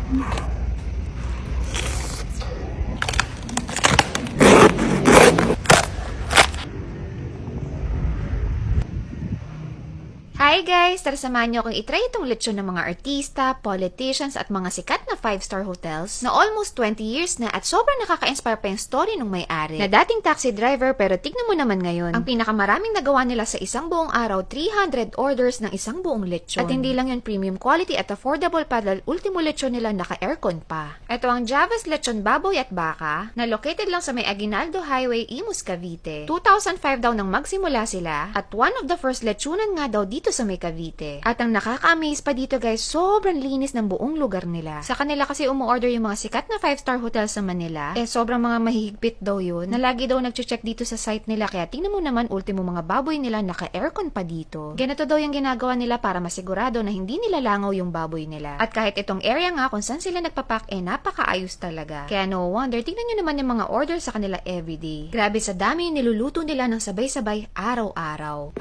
Hi guys! Tara samahan niyo akong itry itong lechon ng mga artista, politicians at mga sikat na 5-star hotels na almost 20 years na at sobrang nakaka-inspire pa yung story ng may-ari na dating taxi driver pero tignan mo naman ngayon. Ang pinakamaraming nagawa nila sa isang buong araw, 300 orders ng isang buong lechon. At hindi lang yun premium quality at affordable pa dahil ultimo lechon nila naka-aircon pa. Ito ang Java's Lechon Baboy at Baka na located lang sa may Aguinaldo Highway, Imus, Cavite. 2005 daw nang magsimula sila at one of the first lechonan nga daw dito sa may Cavite. At ang nakaka-amaze pa dito guys, sobrang linis ng buong lugar nila. Sa kanila kasi umu-order yung mga sikat na 5-star hotel sa Manila. Sobrang mga mahihigpit daw yun na lagi daw nag-check dito sa site nila. Kaya tingnan mo naman, ultimo mga baboy nila naka-aircon pa dito. Ganito daw yung ginagawa nila para masigurado na hindi nila langaw yung baboy nila. At kahit itong area nga kung saan sila nagpapak, napakaayos talaga. Kaya no wonder, tingnan nyo naman yung mga order sa kanila everyday. Grabe sa dami yung niluluto nila ng sabay-sabay araw-araw.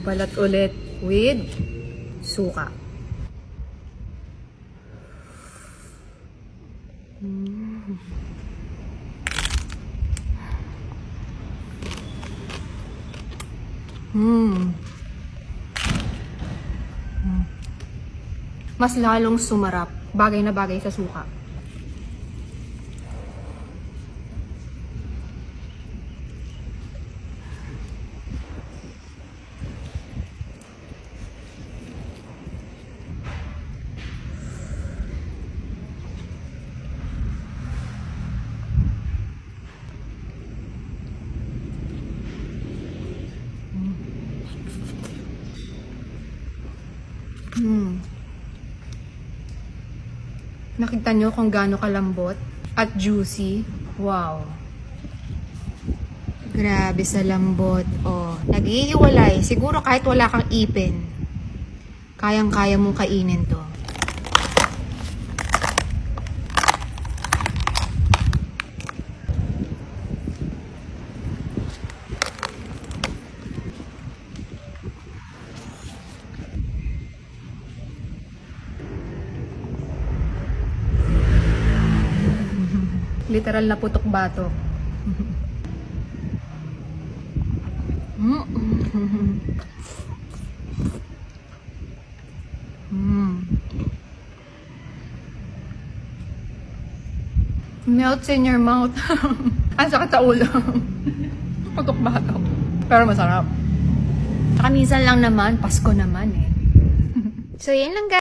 Balat ulit with suka. Mas lalong sumarap. Bagay na bagay sa suka. Nakita nyo kung gaano kalambot at juicy. Wow. Grabe sa lambot. Oh, nag-iiwalay. Siguro kahit wala kang ipin, kayang-kaya mong kainin to. Literal na putok-batok. Melts in your mouth. Ang sakit sa ulo. Putok-batok. Pero masarap. Saka minsan lang naman, Pasko naman eh. So yan lang guys.